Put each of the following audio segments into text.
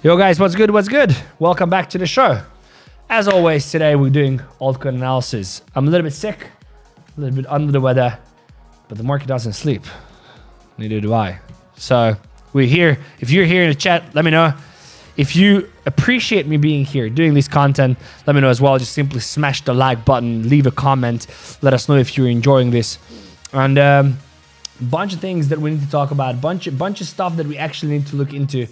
Yo guys, what's good? What's good? Welcome back to the show. As always, today we're doing altcoin analysis. I'm a little bit sick, a little bit under the weather, but the market doesn't sleep. Neither do I. So we're here. If you're here in the chat, let me know. If you appreciate me being here, doing this content, let me know as well. Just simply smash the like button, leave a comment, let us know if you're enjoying this. And a bunch of things that we need to talk about, bunch of stuff that we actually need to look into.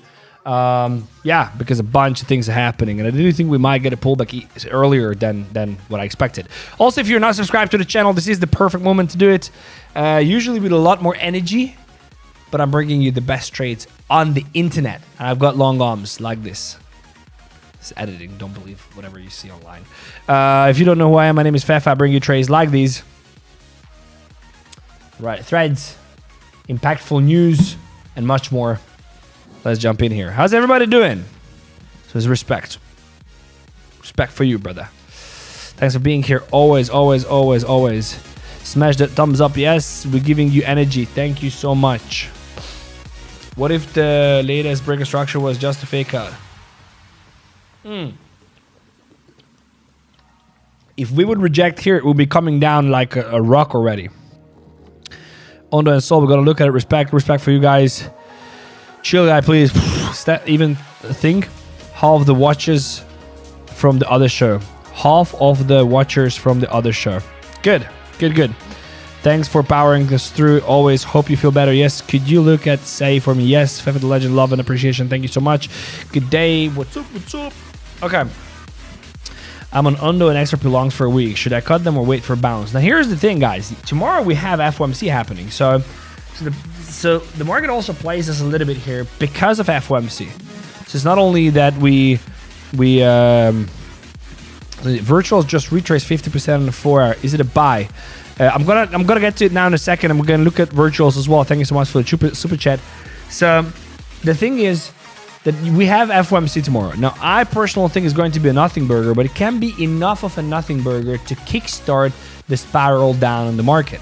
Yeah, because a bunch of things are happening, and I do think we might get a pullback earlier than what I expected. Also, if you're not subscribed to the channel, this is the perfect moment to do it. Usually with a lot more energy, but I'm bringing you the best trades on the internet. And I've got long arms like this. It's editing. Don't believe whatever you see online. If you don't know who I am, my name is Fefe. I bring you trades like these. Right, threads, impactful news, and much more. Let's jump in here. How's everybody doing? So it's respect. Respect for you, brother. Thanks for being here. Always, always, always, always. Smash that thumbs up. Yes, we're giving you energy. Thank you so much. What if the latest breaker structure was just a fake out? If we would reject here, it would be coming down like a rock already. ONDO and SOL, we're going to look at it. Respect for you guys. Chill guy, please. Even think half the watchers from the other show. Half of the watchers from the other show. Good, good, good. Thanks for powering us through. Always hope you feel better. Yes, could you look at say for me? Yes, Fefe the Legend, love and appreciation. Thank you so much. Good day. What's up? What's up? Okay. I'm on ONDO and XRP longs for a week. Should I cut them or wait for a bounce? Now here's the thing, guys. Tomorrow we have FOMC happening. So the market also plays us a little bit here because of FOMC. So it's not only that the virtuals just retraced 50% on the 4 hour. Is it a buy? I'm gonna get to it now in a second. I'm gonna look at virtuals as well. Thank you so much for the super chat. So the thing is that we have FOMC tomorrow. Now I personally think it's going to be a nothing burger, but it can be enough of a nothing burger to kickstart the spiral down in the market.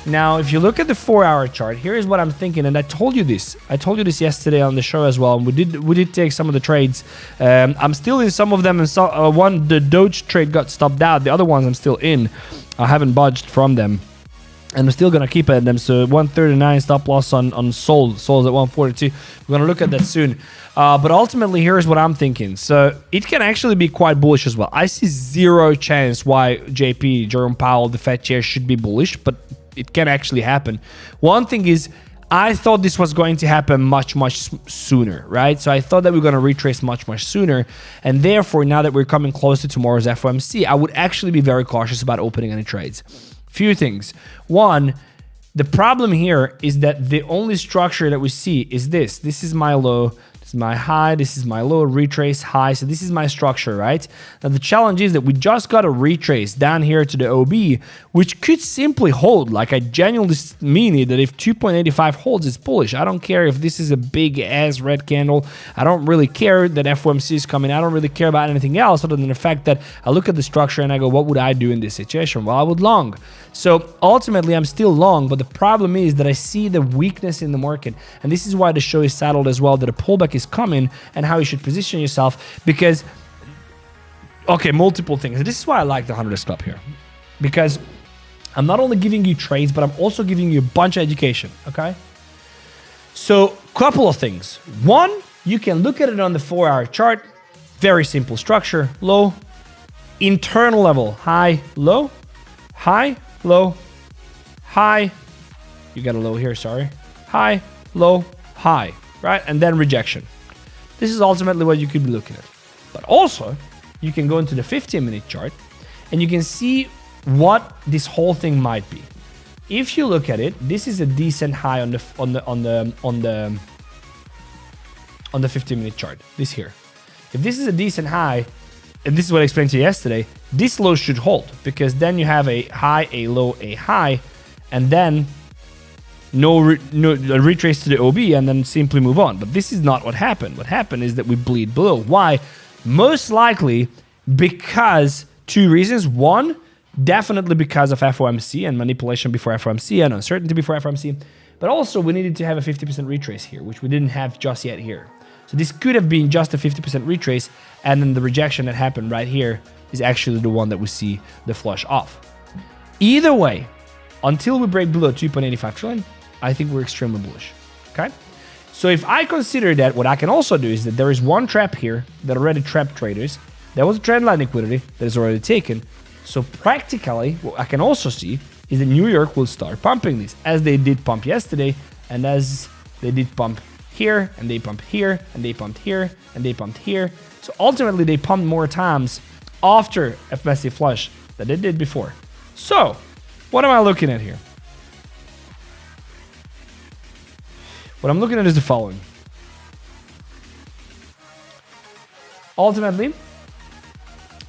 Now, if you look at the 4 hour chart, here is what I'm thinking, and I told you this. I told you this yesterday on the show as well. And we did take some of the trades. I'm still in some of them, and so the Doge trade got stopped out. The other ones I'm still in. I haven't budged from them, and I'm still gonna keep at them. So 139 stop loss on Sol. Sol's at 142. We're gonna look at that soon. But ultimately, here's what I'm thinking. So it can actually be quite bullish as well. I see zero chance why JP, Jerome Powell, the Fed chair, should be bullish, but it can actually happen. One thing is, I thought this was going to happen much sooner, right? So I thought that we we're going to retrace much sooner. And therefore, now that we're coming close to tomorrow's FOMC, I would actually be very cautious about opening any trades. Few things. One, the problem here is that the only structure that we see is this. This is my low. This is my high, this is my low, retrace high. So this is my structure, right? Now the challenge is that we just got a retrace down here to the OB, which could simply hold. Like I genuinely mean it, that if 2.85 holds, it's bullish. I don't care if this is a big ass red candle. I don't really care that FOMC is coming. I don't really care about anything else other than the fact that I look at the structure and I go, what would I do in this situation? Well, I would long. So ultimately, I'm still long, but the problem is that I see the weakness in the market. And this is why the show is saddled as well, that a pullback is coming and how you should position yourself. Because, okay, multiple things. This is why I like the 100 Club here. Because I'm not only giving you trades, but I'm also giving you a bunch of education, okay? So, couple of things. One, you can look at it on the 4 hour chart. Very simple structure. Low, internal level, high, low, high, low, high, you got a low here, sorry, high, low, high, right? And then rejection. This is ultimately what you could be looking at. But also, you can go into the 15-minute chart and you can see what this whole thing might be. If you look at it, this is a decent high on the 15-minute chart, this here. If this is a decent high, and this is what I explained to you yesterday, this low should hold, because then you have a high, a low, a high, and then no retrace to the OB and then simply move on. But this is not what happened. What happened is that we bleed below. Why? Most likely because two reasons. One, definitely because of FOMC and manipulation before FOMC and uncertainty before FOMC. But also we needed to have a 50% retrace here, which we didn't have just yet here. So this could have been just a 50% retrace, and then the rejection that happened right here is actually the one that we see the flush off. Either way, until we break below 2.85 trillion, I think we're extremely bullish. Okay? So if I consider that, what I can also do is that there is one trap here that already trapped traders. There was a trend line liquidity that is already taken. So practically, what I can also see is that New York will start pumping these, as they did pump yesterday, and as they did pump here, and they pumped here, and they pumped here, and they pumped here. So ultimately, they pumped more times after a massive flush than they did before. So what am I looking at here? What I'm looking at is the following. Ultimately,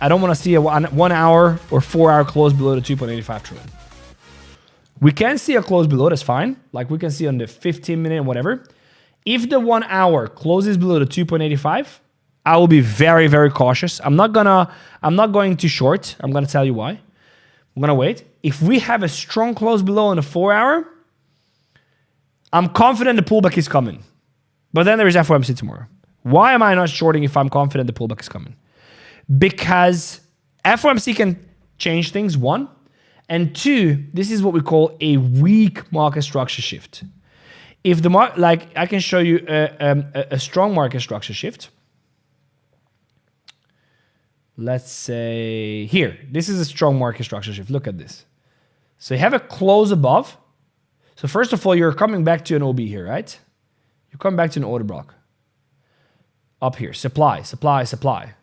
I don't want to see a 1 hour or 4 hour close below the 2.85 trillion. We can see a close below, that's fine. Like we can see on the 15 minute and whatever. If the 1 hour closes below the 2.85, I will be very, very cautious. I'm not going to short. I'm gonna tell you why. I'm gonna wait. If we have a strong close below on the 4 hour, I'm confident the pullback is coming. But then there is FOMC tomorrow. Why am I not shorting if I'm confident the pullback is coming? Because FOMC can change things, one. And two, this is what we call a weak market structure shift. If the market, like I can show you a strong market structure shift. Let's say here, this is a strong market structure shift. Look at this. So you have a close above. So first of all, you're coming back to an OB here, right? You're coming back to an order block. Up here, supply, supply, supply.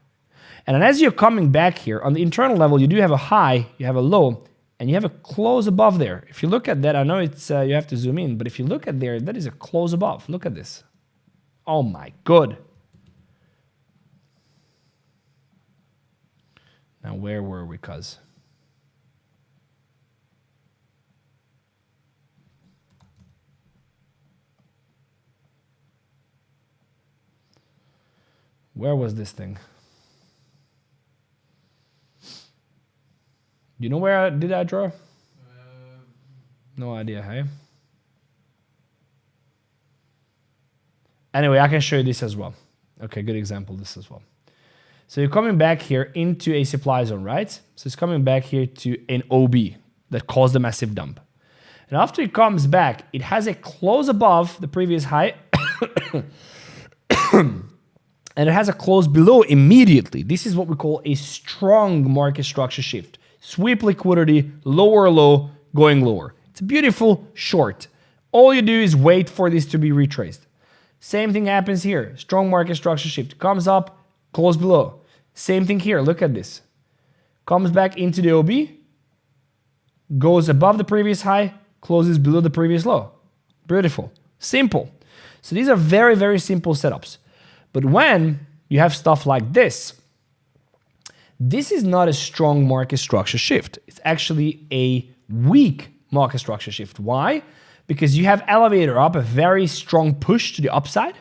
And then as you're coming back here, on the internal level, you do have a high, you have a low, and you have a close above there. If you look at that, I know it's you have to zoom in, but if you look at there, that is a close above. Look at this. Oh my God. Now where were we, cuz? Where was this thing? You know where did I draw? No idea, hey? Anyway, I can show you this as well. Okay, good example, this as well. So you're coming back here into a supply zone, right? So it's coming back here to an OB that caused a massive dump. And after it comes back, it has a close above the previous high. And it has a close below immediately. This is what we call a strong market structure shift. Sweep liquidity, lower low, going lower. It's a beautiful short. All you do is wait for this to be retraced. Same thing happens here. Strong market structure shift. Comes up, close below. Same thing here. Look at this. Comes back into the OB. Goes above the previous high, closes below the previous low. Beautiful. Simple. So these are very, very simple setups. But when you have stuff like this, this is not a strong market structure shift. It's actually a weak market structure shift. Why? Because you have elevator up, a very strong push to the upside.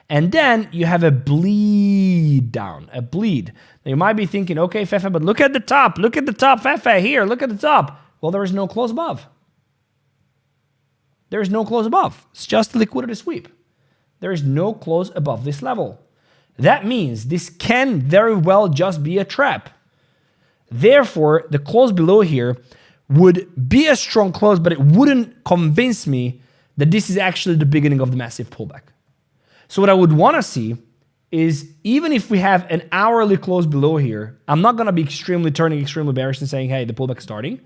And then you have a bleed down, a bleed. Now you might be thinking, okay, Fefe, but look at the top, Fefe, here, look at the top. Well, there is no close above. There is no close above. It's just a liquidity sweep. There is no close above this level. That means this can very well just be a trap. Therefore, the close below here would be a strong close, but it wouldn't convince me that this is actually the beginning of the massive pullback. So what I would want to see is, even if we have an hourly close below here, I'm not going to be turning extremely bearish and saying, hey, the pullback is starting.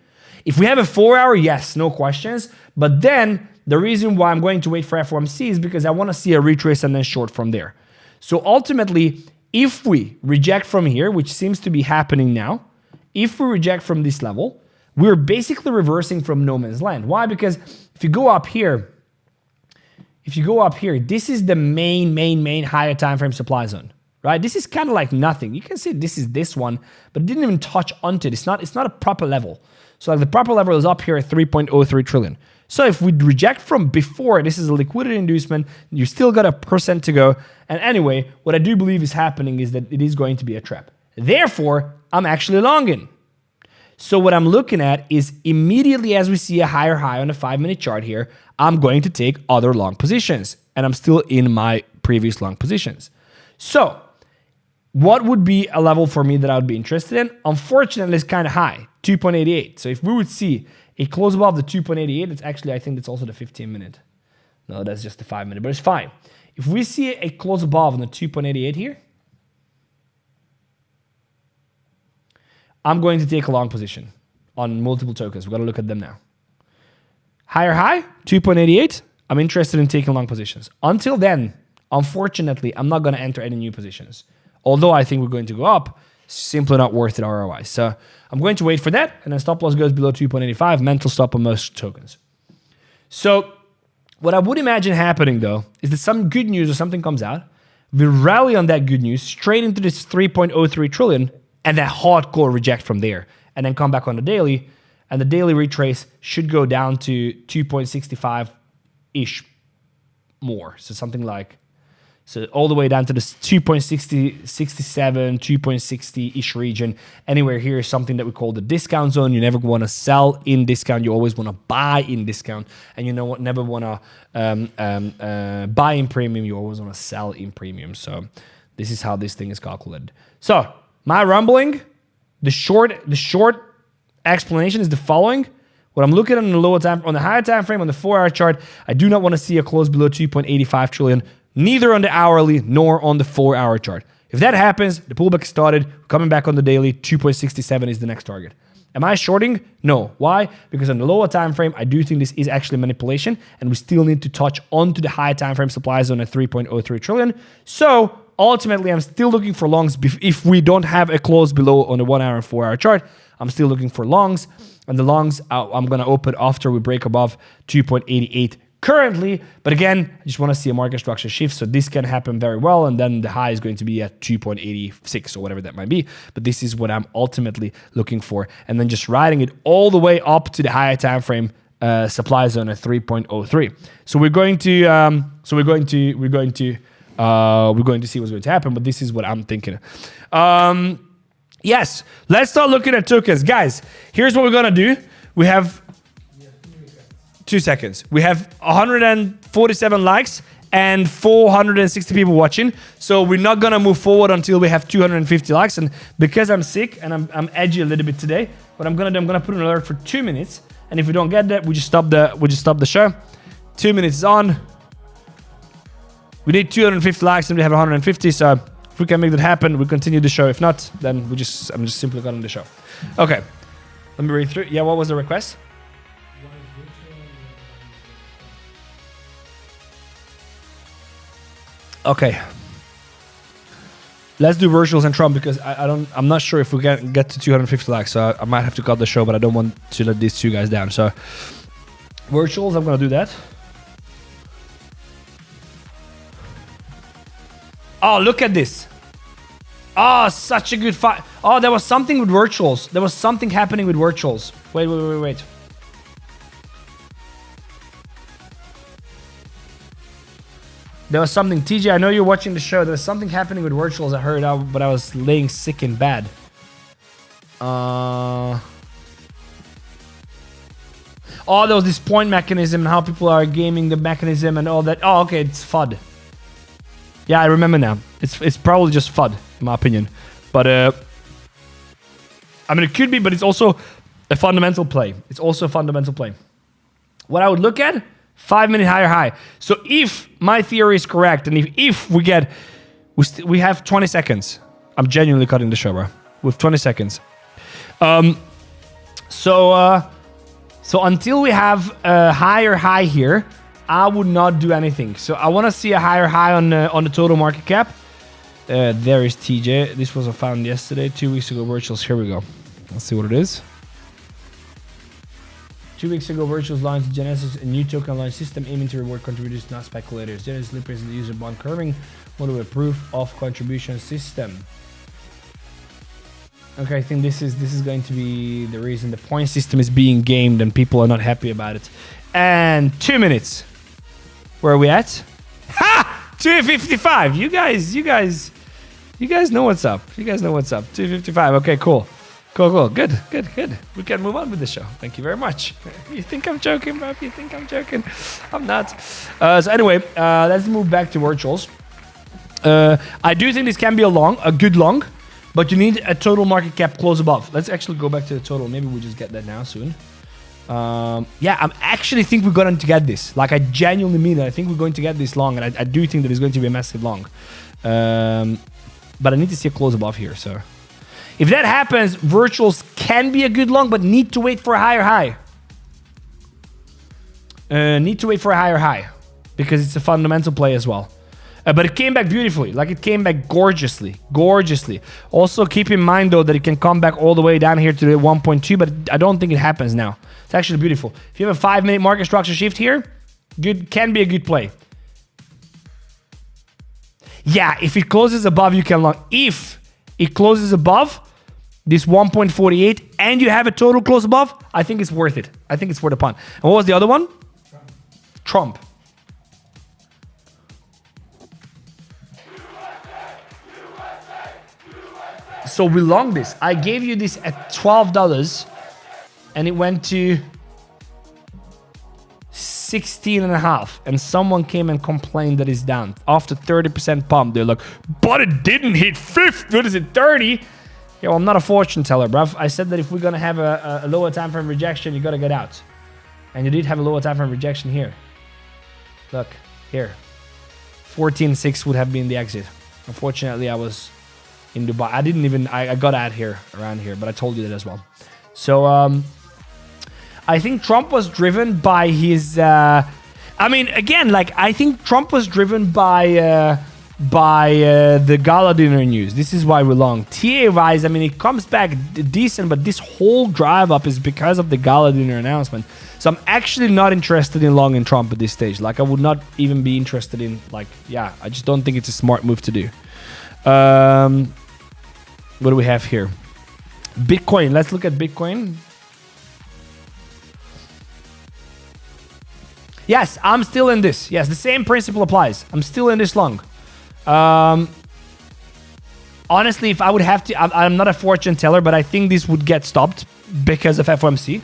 If we have a 4 hour, yes, no questions. But then the reason why I'm going to wait for FOMC is because I want to see a retrace and then short from there. So ultimately, if we reject from here, which seems to be happening now, if we reject from this level, we're basically reversing from no man's land. Why? Because if you go up here, this is the main higher time frame supply zone, right? This is kind of like nothing. You can see this is this one, but it didn't even touch onto it. It's not a proper level. So like the proper level is up here at 3.03 trillion. So if we reject from before, this is a liquidity inducement, you still got 1% to go. And anyway, what I do believe is happening is that it is going to be a trap. Therefore, I'm actually longing. So what I'm looking at is immediately as we see a higher high on the 5-minute chart here, I'm going to take other long positions. And I'm still in my previous long positions. So what would be a level for me that I would be interested in? Unfortunately, it's kind of high, 2.88. So if we would see a close above the 2.88, it's actually, I think that's also the 15-minute. No, that's just the 5-minute, but it's fine. If we see a close above on the 2.88 here, I'm going to take a long position on multiple tokens. We're going to look at them now. Higher high, 2.88. I'm interested in taking long positions. Until then, unfortunately, I'm not going to enter any new positions. Although I think we're going to go up, simply not worth it ROI. So I'm going to wait for that, and then stop loss goes below 2.85, mental stop on most tokens. So what I would imagine happening, though, is that some good news or something comes out, we rally on that good news straight into this 3.03 trillion, and that hardcore reject from there, and then come back on the daily, and the daily retrace should go down to 2.65-ish more. So something like, so all the way down to the 2.67, 2.60-ish region. Anywhere here is something that we call the discount zone. You never want to sell in discount. You always want to buy in discount. And you know what? Never want to buy in premium. You always want to sell in premium. So this is how this thing is calculated. So my rumbling, the short explanation is the following. What I'm looking at on the lower time, on the higher time frame, on the 4-hour chart, I do not want to see a close below 2.85 trillion. Neither on the hourly nor on the 4-hour chart. If that happens, the pullback started, coming back on the daily, 2.67 is the next target. Am I shorting? No. Why? Because on the lower time frame, I do think this is actually manipulation, and we still need to touch onto the high time frame supply zone at 3.03 trillion. So ultimately, I'm still looking for longs. If we don't have a close below on the 1-hour and 4-hour chart, I'm still looking for longs, and the longs I'm going to open after we break above 2.88 currently. But again, I just want to see a market structure shift, so this can happen very well, and then the high is going to be at 2.86 or whatever that might be. But this is what I'm ultimately looking for, and then just riding it all the way up to the higher time frame supply zone at 3.03. So we're going to see what's going to happen, but this is what I'm thinking. Yes, let's start looking at tokens, guys. Here's what we're gonna do. We have 2 seconds. We have 147 likes and 460 people watching. So we're not gonna move forward until we have 250 likes. And because I'm sick and I'm edgy a little bit today, what I'm gonna do, I'm gonna put an alert for 2 minutes. And if we don't get that, we just stop the show. 2 minutes is on. We need 250 likes and we have 150. So if we can make that happen, we continue the show. If not, then I'm just simply cutting the show. Okay, let me read through. Yeah, what was the request? Okay, let's do virtuals and Trump because I'm not sure if we can get to 250 likes, so I might have to cut the show, but I don't want to let these two guys down. So virtuals, I'm gonna do that. Oh, look at this. Oh, such a good fight. Oh, there was something with virtuals. There was something happening with virtuals. Wait. There was something. TJ, I know you're watching the show. There was something happening with virtuals. I heard, but I was laying sick in bed. Oh, there was this point mechanism and how people are gaming the mechanism and all that. Oh, okay, it's FUD. Yeah, I remember now. It's probably just FUD, in my opinion. But, I mean, it could be, but it's also a fundamental play. It's also a fundamental play. What I would look at, 5-minute higher high. So if my theory is correct, and if we get, we have 20 seconds. I'm genuinely cutting the show, bro. With 20 seconds. So until we have a higher high here, I would not do anything. So I want to see a higher high on the total market cap. There is TJ. This was found yesterday, 2 weeks ago. Virtuals. Here we go. Let's see what it is. 2 weeks ago, Virtuals launched Genesis, a new token launch system aiming to reward contributors, not speculators. Genesis replaces the user bond curving model with proof of contribution system. Okay, I think this is going to be the reason the point system is being gamed and people are not happy about it. And 2 minutes. Where are we at? Ha! 255. You guys know what's up. You guys know what's up. 255. Okay, cool. Cool. Good. We can move on with the show. Thank you very much. You think I'm joking, bro? You think I'm joking? I'm not. So anyway, let's move back to virtuals. I do think this can be a good long, but you need a total market cap close above. Let's actually go back to the total. Maybe we'll just get that now soon. Yeah, I actually think we're going to get this. Like, I genuinely mean it. I think we're going to get this long, and I do think that it's going to be a massive long. But I need to see a close above here, so... If that happens, virtuals can be a good long, but need to wait for a higher high. Need to wait for a higher high, because it's a fundamental play as well. But it came back beautifully. Like, it came back gorgeously. Gorgeously. Also, keep in mind, though, that it can come back all the way down here to the 1.2, but I don't think it happens now. It's actually beautiful. If you have a 5-minute market structure shift here, can be a good play. Yeah, if it closes above, you can long. If it closes above this 1.48 and you have a total close above, I think it's worth it. I think it's worth a punt. And what was the other one? Trump. So we long this. I gave you this at $12 and it went to 16.5, and someone came and complained that it's down after 30% pump. They're like, but it didn't hit 50. What is it, 30? Yeah, well, I'm not a fortune teller, bruv. I said that if we're gonna have a lower time frame rejection, you gotta get out, and you did have a lower time frame rejection here. Look here, 14.6 would have been the exit. Unfortunately, I was in Dubai. I didn't even. I got out here around here, but I told you that as well. So I think Trump was driven by his... I mean, again, like, I think Trump was driven by the gala dinner news. This is why we're long. TA-wise, I mean, it comes back decent, but this whole drive up is because of the gala dinner announcement. So I'm actually not interested in long in Trump at this stage. Like, I would not even be interested in, like, yeah, I just don't think it's a smart move to do. What do we have here? Bitcoin. Let's look at Bitcoin. Yes, I'm still in this. Yes, the same principle applies. I'm still in this long. Honestly, if I would have to... I'm not a fortune teller, but I think this would get stopped because of FOMC.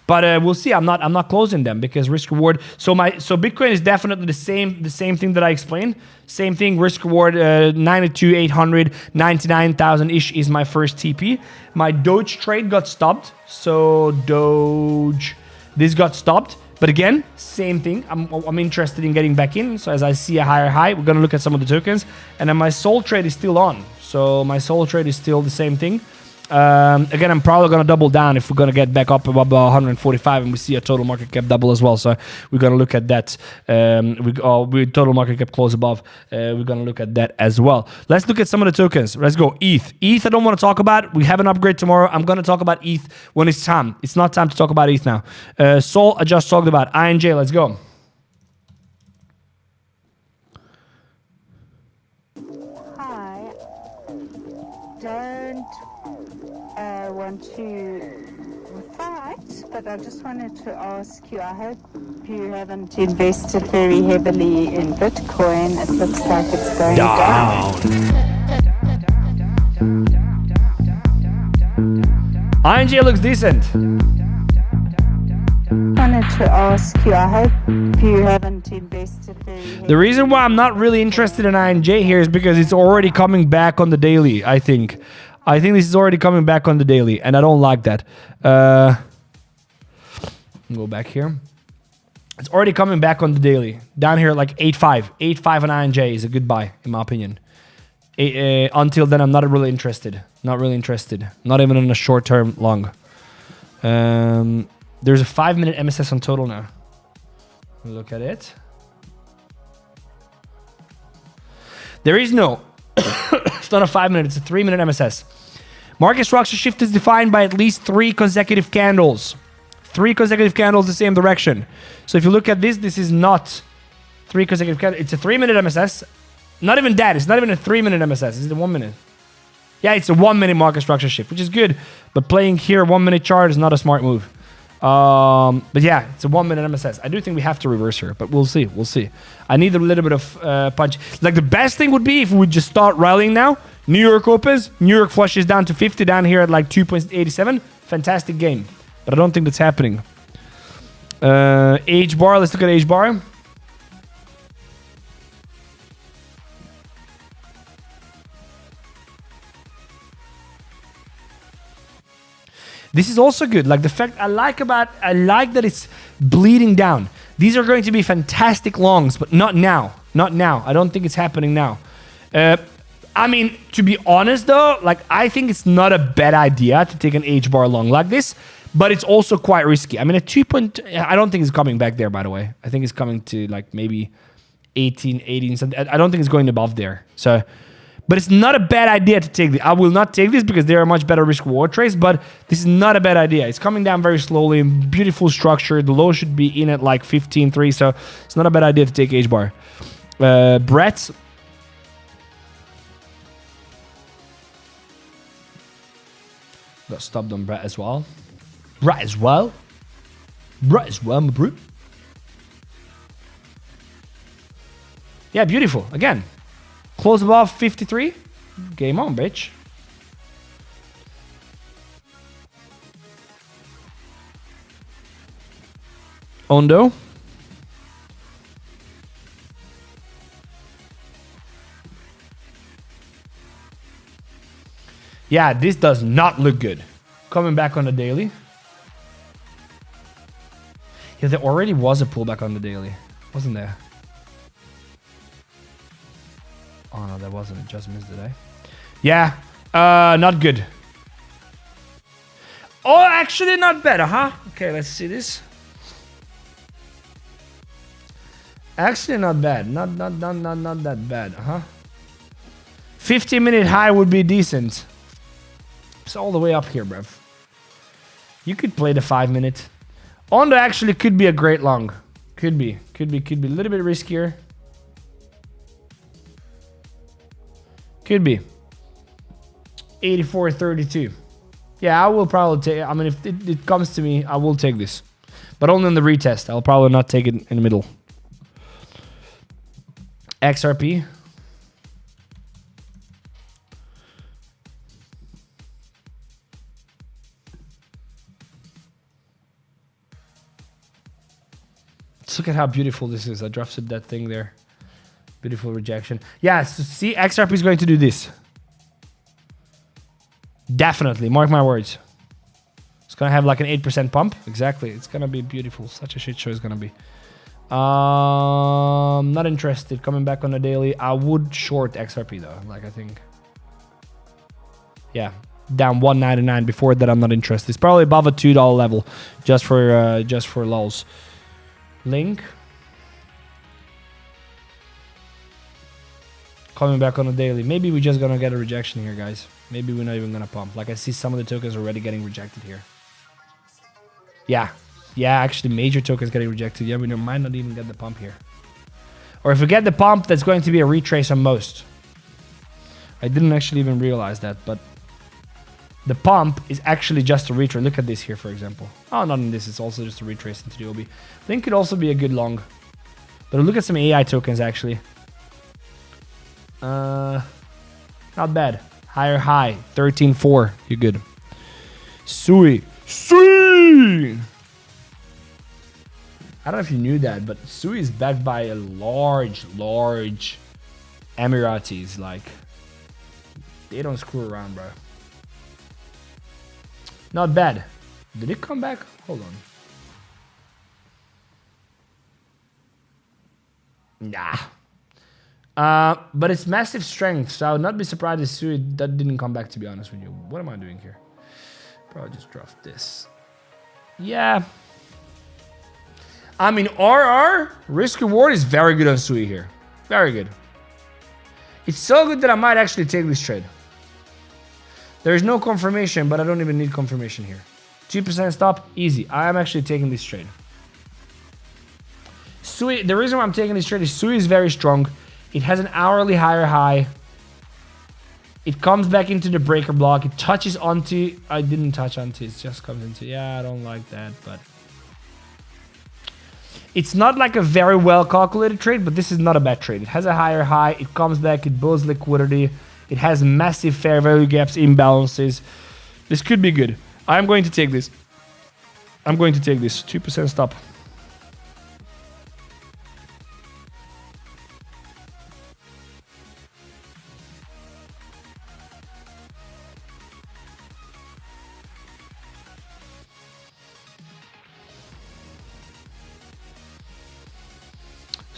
But we'll see. I'm not closing them because risk reward. So Bitcoin is definitely the same thing that I explained. Same thing. Risk reward 92,800, 99,000 ish is my first TP. My Doge trade got stopped. So Doge, this got stopped. But again, same thing. I'm interested in getting back in. So as I see a higher high, we're gonna look at some of the tokens, and then my Sol trade is still on. So my Sol trade is still the same thing. Again, I'm probably going to double down if we're going to get back up above 145 and we see a total market cap double as well. So we're going to look at that. We total market cap close above. We're going to look at that as well. Let's look at some of the tokens. Let's go. ETH. ETH I don't want to talk about. We have an upgrade tomorrow. I'm going to talk about ETH when it's time. It's not time to talk about ETH now. Sol, I just talked about. INJ, let's go. Want to fight, but I just wanted to ask you, I hope you haven't invested very heavily in Bitcoin. It looks like it's going down. INJ looks decent. Wanted to ask you, I hope you haven't invested very heavily. The reason why I'm not really interested in INJ here is because it's already coming back on the daily, I think. I think this is already coming back on the daily, and I don't like that. Go back here. It's already coming back on the daily. Down here, like 8.5. 8.5 on INJ is a good buy, in my opinion. Until then, I'm not really interested. Not really interested. Not even in a short-term long. There's a 5-minute MSS on total now. Look at it. There is no... It's not a 5-minute, it's a 3-minute MSS. Market structure shift is defined by at least 3 consecutive candles. 3 consecutive candles the same direction. So if you look at this, this is not 3 consecutive candles. It's a 3-minute MSS. Not even that. It's not even a 3-minute MSS. It's a 1 minute. Yeah, it's a 1-minute market structure shift, which is good. But playing here 1-minute chart is not a smart move. But yeah, it's a 1-minute MSS. I do think we have to reverse here, but we'll see. We'll see. I need a little bit of punch. Like, the best thing would be if we just start rallying now. New York opens. New York flushes down to 50 down here at like 2.87. Fantastic game. But I don't think that's happening. HBAR. Let's look at HBAR. This is also good. Like the fact I like that it's bleeding down. These are going to be fantastic longs, but not now. Not now. I don't think it's happening now. I mean, to be honest though, like I think it's not a bad idea to take an HBAR long like this, but it's also quite risky. I mean, a 2 point, I don't think it's coming back there, by the way. I think it's coming to like maybe 18, 18, something. I don't think it's going above there. So, but it's not a bad idea to take this. I will not take this because they are a much better risk reward trades, but this is not a bad idea. It's coming down very slowly, beautiful structure. The low should be in at like 15.3, so it's not a bad idea to take HBAR. Brett. Got stopped on Brett as well. Brett as well, my bro. Yeah, beautiful. Again, close above 53. Game on, bitch. Ondo. Yeah, this does not look good. Coming back on the daily. Yeah, there already was a pullback on the daily, wasn't there? Oh no, there wasn't. It just missed it, eh? Yeah, not good. Oh, actually not bad, huh? Okay, let's see this. Actually not bad. Not that bad, huh? 50-minute high would be decent. It's all the way up here, bruv. You could play the 5-minute. Ondo actually could be a great long. Could be a little bit riskier. Could be. 84.32. Yeah, I will probably take. I mean, if it comes to me, I will take this, but only on the retest. I'll probably not take it in the middle. XRP. Let's look at how beautiful this is. I drafted that thing there. Beautiful rejection. Yeah, so see, XRP is going to do this. Definitely, mark my words. It's going to have like an 8% pump. Exactly. It's going to be beautiful. Such a shit show it's going to be. Not interested. Coming back on the daily. I would short XRP though. Like, I think. Yeah. Down 199. Before that, I'm not interested. It's probably above a $2 level. Just for lulz. Link. Coming back on the daily. Maybe we're just gonna get a rejection here, guys. Maybe we're not even gonna pump. Like, I see some of the tokens already getting rejected here. Yeah, actually major tokens getting rejected. Yeah, we might not even get the pump here. Or if we get the pump, that's going to be a retrace on most. I didn't actually even realize that, but the pump is actually just a retrace. Look at this here, for example. Oh, not in this. It's also just a retrace into the OB. I think it could also be a good long. But look at some AI tokens, actually. Not bad. Higher high. 13.4. You're good. Sui. I don't know if you knew that, but Sui is backed by a large Emiratis. Like, they don't screw around, bro. Not bad. Did it come back? Hold on. Nah. But it's massive strength, so I would not be surprised if Sui that didn't come back, to be honest with you. What am I doing here? Probably just draft this. Yeah. I mean, RR, risk reward is very good on Sui here. Very good. It's so good that I might actually take this trade. There is no confirmation, but I don't even need confirmation here. 2% stop, easy. I am actually taking this trade. Sui, the reason why I'm taking this trade is Sui is very strong. It has an hourly higher high. It comes back into the breaker block. It touches onto... I didn't touch onto. It just comes into... Yeah, I don't like that, but... It's not like a very well calculated trade, but this is not a bad trade. It has a higher high. It comes back. It builds liquidity. It has massive fair value gaps, imbalances. This could be good. I'm going to take this. 2% stop.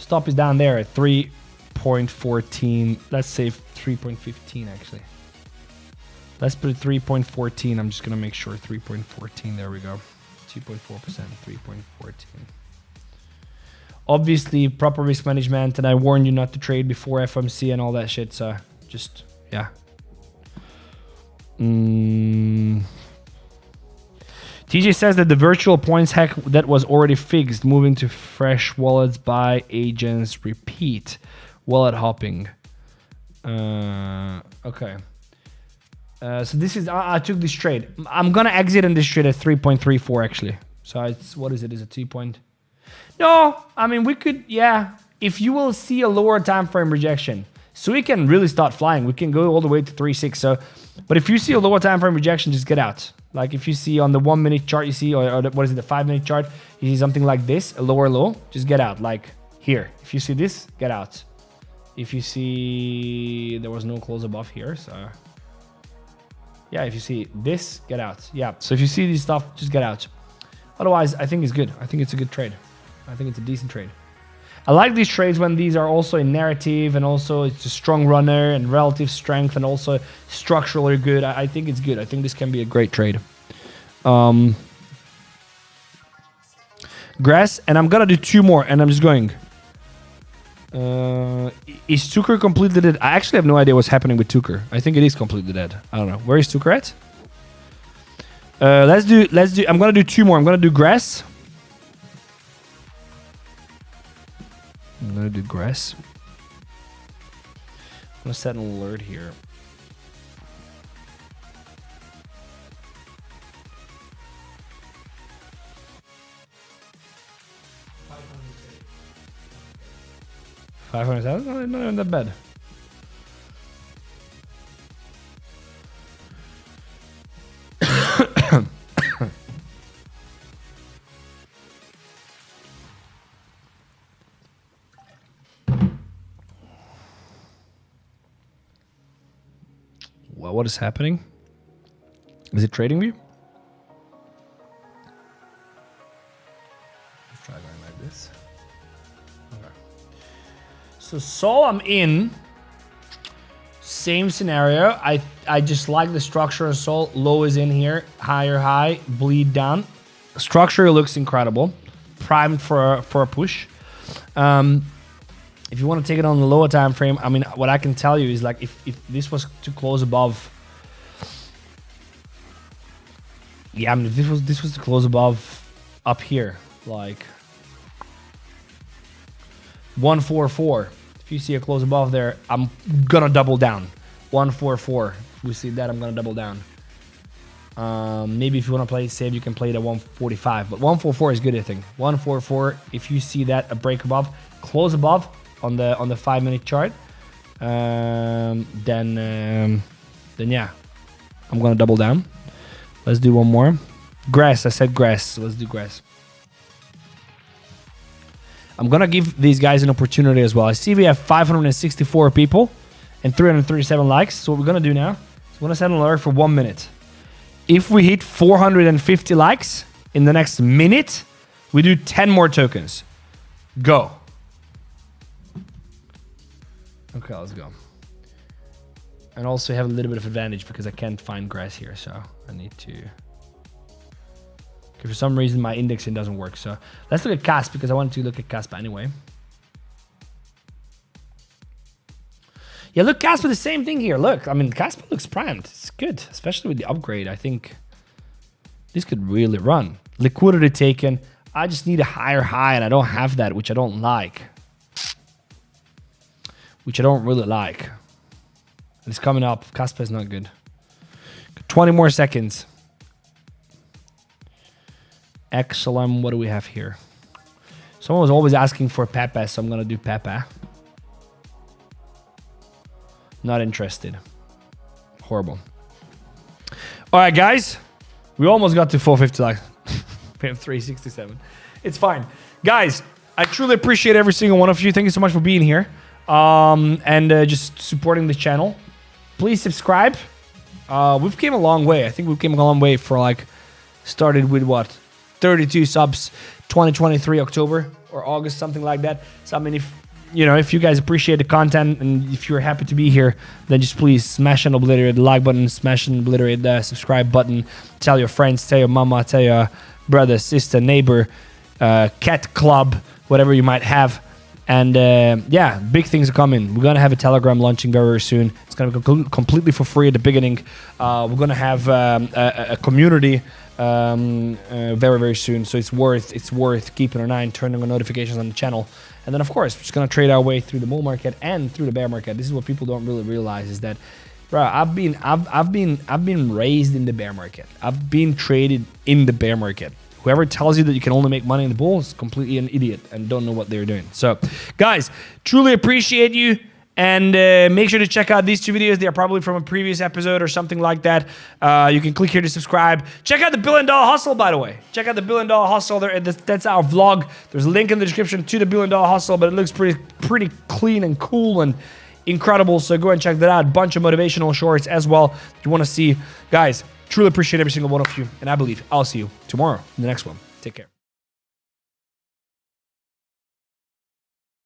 Stop is down there at 3.14. Let's say 3.15 actually. Let's put it 3.14. I'm just gonna make sure 3.14. There we go. 2.4%, 3.14. Obviously, proper risk management, and I warned you not to trade before FOMC and all that shit. So just yeah. TJ says that the virtual points hack that was already fixed, moving to fresh wallets by agents, repeat wallet hopping. Okay. So this is, I took this trade. I'm going to exit in this trade at 3.34 actually. So it's, what is it? Is it 2 point? No, I mean, we could, yeah. If you will see a lower time frame rejection, so we can really start flying. We can go all the way to 3.6. So, but if you see a lower time frame rejection, just get out. Like if you see on the 1 minute chart, you see, or what is it, the 5 minute chart, you see something like this, a lower low, just get out. Like here, if you see this, get out. If you see, there was no close above here, so yeah, if you see this, get out. Yeah, so if you see this stuff, just get out. Otherwise, I think it's good. I think it's a good trade. I think it's a decent trade. I like these trades when these are also in narrative and also it's a strong runner and relative strength and also structurally good. I think it's good. I think this can be a great trade. Grass, and I'm gonna do 2 more and I'm just going. Is 𝗚𝗘𝗪 completely dead? I actually have no idea what's happening with 𝗚𝗘𝗪. I think it is completely dead. I don't know. Where is 𝗚𝗘𝗪 at? Let's do, I'm gonna do 2 more. I'm gonna do grass. I'm gonna do grass. I'm gonna set an alert here. $500,000? Not even that bad. Well, what is happening? Is it trading view? Let's try going like this. Okay. So Sol, I'm in. Same scenario. I just like the structure of Sol. Low is in here. Higher high. Bleed down. Structure looks incredible. Primed for a push. If you want to take it on the lower time frame, I mean, what I can tell you is like if this was to close above, yeah, I mean, if this was to close above up here, like 144. If you see a close above there, I'm gonna double down. 144. If we see that, I'm gonna double down. Maybe if you want to play it safe, you can play it at 145, but 144 is good, I think. 144. If you see that a break above, close above. On the 5 minute chart, then yeah, I'm gonna double down. Let's do 1 more. Grass, I said grass, so let's do grass. I'm gonna give these guys an opportunity as well. I see we have 564 people and 337 likes. So what we're gonna do now is we're gonna set an alert for 1 minute. If we hit 450 likes in the next minute, we do 10 more tokens. Go. Okay, let's go. And also have a little bit of advantage because I can't find grass here, so I need to. Okay, for some reason my indexing doesn't work, so let's look at KASPA because I wanted to look at KASPA anyway. Yeah, look, KASPA, the same thing here. Look, I mean, KASPA looks primed. It's good, especially with the upgrade. I think this could really run. Liquidity taken. I just need a higher high, and I don't have that, which I don't like. Which I don't really like. It's coming up. KASPA is not good. 20 more seconds. Excellent. What do we have here? Someone was always asking for PEPE, so I'm going to do PEPE. Not interested. Horrible. All right, guys. We almost got to 450 likes. We have 367. It's fine. Guys, I truly appreciate every single one of you. Thank you so much for being here. And just supporting the channel. Please subscribe. We've came a long way. I think we've came a long way for like started with what, 32 subs 2023 October or August, something like that. So I mean, if you guys appreciate the content and if you're happy to be here, then just please smash and obliterate the like button, smash and obliterate the subscribe button. Tell your friends, tell your mama, tell your brother, sister, neighbor, cat club, whatever you might have. And yeah, big things are coming. We're going to have a Telegram launching very, very soon. It's going to be completely for free at the beginning. We're going to have a community very, very soon. So it's worth keeping an eye and turning on notifications on the channel. And then, of course, we're just going to trade our way through the bull market and through the bear market. This is what people don't really realize is that, bro, I've been raised in the bear market. I've been traded in the bear market. Whoever tells you that you can only make money in the bull is completely an idiot and don't know what they're doing. So, guys, truly appreciate you. And make sure to check out these 2 videos. They are probably from a previous episode or something like that. You can click here to subscribe. Check out the $1 Billion Hustle, by the way. Check out the $1 Billion Hustle. That's our vlog. There's a link in the description to the $1 Billion Hustle, but it looks pretty clean and cool and incredible. So go and check that out. Bunch of motivational shorts as well if you want to see. Guys, truly appreciate every single one of you. And I believe I'll see you tomorrow in the next one. Take care.